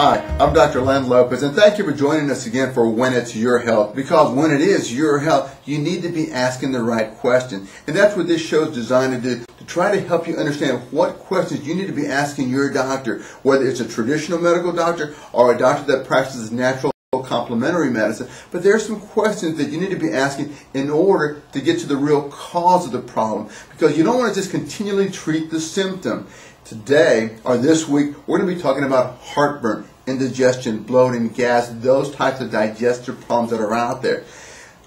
Hi, I'm Dr. Len Lopez, and thank you for joining us again for When It's Your Health. Because when it is your health, you need to be asking the right question. And that's what this show is designed to do, to try to help you understand what questions you need to be asking your doctor, whether it's a traditional medical doctor or a doctor that practices natural complementary medicine. But there are some questions that you need to be asking in order to get to the real cause of the problem, because you don't want to just continually treat the symptom. Today, or this week, we're going to be talking about heartburn, indigestion, bloating, gas, those types of digestive problems that are out there.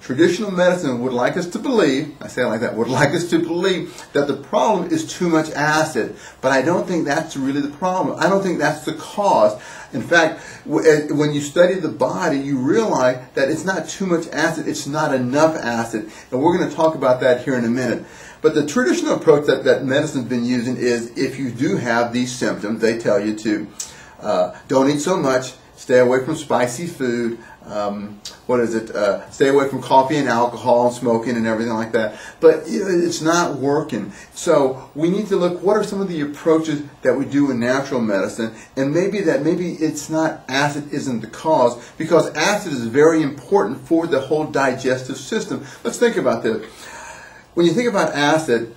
Traditional medicine would like us to believe, I say it like that, would like us to believe that the problem is too much acid. But I don't think that's really the problem. I don't think that's the cause. In fact, when you study the body, you realize that it's not too much acid, it's not enough acid. And we're going to talk about that here in a minute. But the traditional approach that medicine's been using is, if you do have these symptoms, they tell you to don't eat so much, stay away from spicy food, stay away from coffee and alcohol and smoking and everything like that. But it's not working. So we need to look, what are some of the approaches that we do in natural medicine, and maybe it's not acid isn't the cause, because acid is very important for the whole digestive system. Let's think about this. When you think about acid,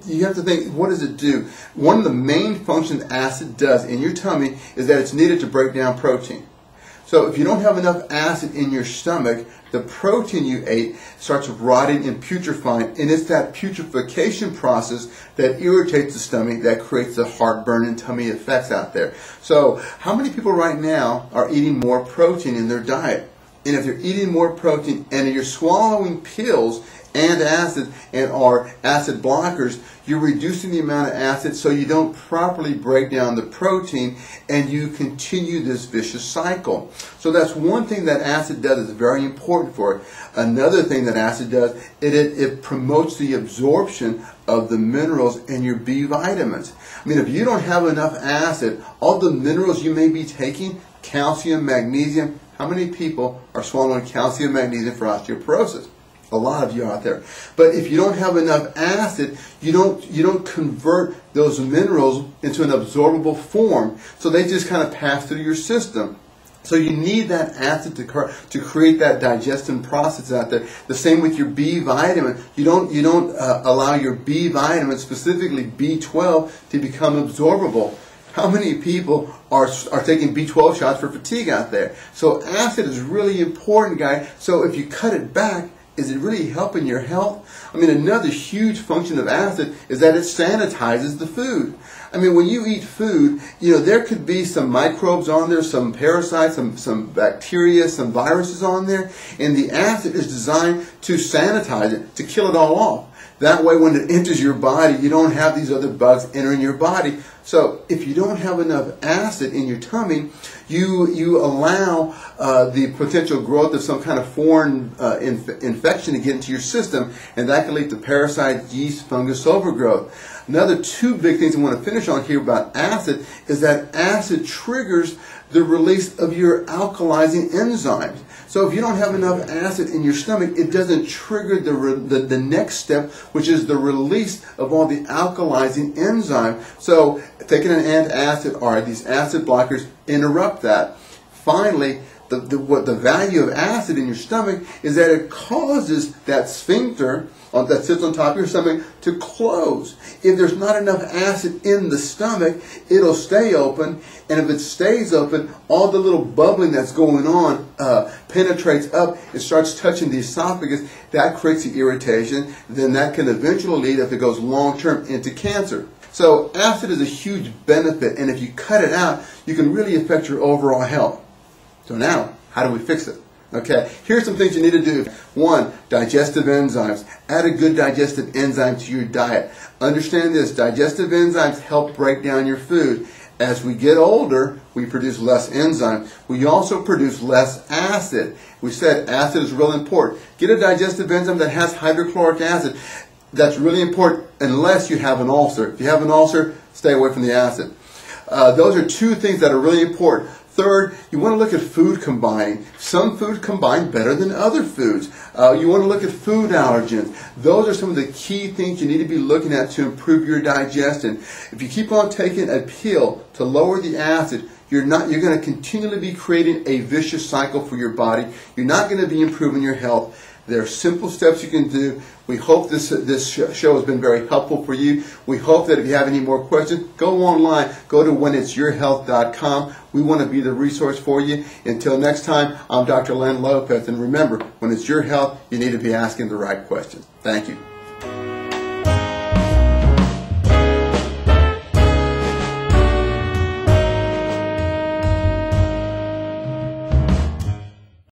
you have to think, what does it do? One of the main functions acid does in your tummy is that it's needed to break down protein. So if you don't have enough acid in your stomach, the protein you ate starts rotting and putrefying, and it's that putrefaction process that irritates the stomach that creates the heartburn and tummy effects out there. So how many people right now are eating more protein in their diet? And if you're eating more protein and you're swallowing pills and acid and are acid blockers, you're reducing the amount of acid so you don't properly break down the protein, and you continue this vicious cycle. So that's one thing that acid does is very important for it. Another thing that acid does, it promotes the absorption of the minerals and your B vitamins. I mean, if you don't have enough acid, all the minerals you may be taking, calcium, magnesium, how many people are swallowing calcium, magnesium for osteoporosis? A lot of you out there. But if you don't have enough acid, you don't convert those minerals into an absorbable form, so they just kind of pass through your system. So you need that acid to create that digestion process out there. The same with your B vitamin. You don't allow your B vitamin, specifically B12, to become absorbable. How many people are taking B12 shots for fatigue out there? So acid is really important, guys. So if you cut it back, is it really helping your health? I mean, another huge function of acid is that it sanitizes the food. I mean, when you eat food, there could be some microbes on there, some parasites, some bacteria, some viruses on there, and the acid is designed to sanitize it, to kill it all off. That way, when it enters your body, you don't have these other bugs entering your body. So if you don't have enough acid in your tummy, you allow the potential growth of some kind of foreign infection to get into your system, and that can lead to parasites, yeast, fungus overgrowth. Another two big things I want to finish on here about acid is that acid triggers the release of your alkalizing enzymes. So if you don't have enough acid in your stomach, it doesn't trigger the next step, which is the release of all the alkalizing enzyme. So taking an antacid or these acid blockers interrupt that. Finally, the value of acid in your stomach is that it causes that sphincter that sits on top of your stomach to close. If there's not enough acid in the stomach, it'll stay open, and if it stays open, all the little bubbling that's going on penetrates up and starts touching the esophagus. That creates the irritation. Then that can eventually lead, if it goes long-term, into cancer. So acid is a huge benefit, and if you cut it out, you can really affect your overall health. So now, how do we fix it? Okay, here's some things you need to do. One, digestive enzymes. Add a good digestive enzyme to your diet. Understand this, digestive enzymes help break down your food. As we get older, we produce less enzyme. We also produce less acid. We said acid is real important. Get a digestive enzyme that has hydrochloric acid. That's really important unless you have an ulcer. If you have an ulcer, stay away from the acid. Those are two things that are really important. Third, you want to look at food combining. Some food combine better than other foods. You want to look at food allergens. Those are some of the key things you need to be looking at to improve your digestion. If you keep on taking a pill to lower the acid, you're going to continually be creating a vicious cycle for your body. You're not going to be improving your health. There are simple steps you can do. We hope this show has been very helpful for you. We hope that if you have any more questions, go online. Go to whenitsyourhealth.com. We want to be the resource for you. Until next time, I'm Dr. Len Lopez. And remember, when it's your health, you need to be asking the right questions. Thank you.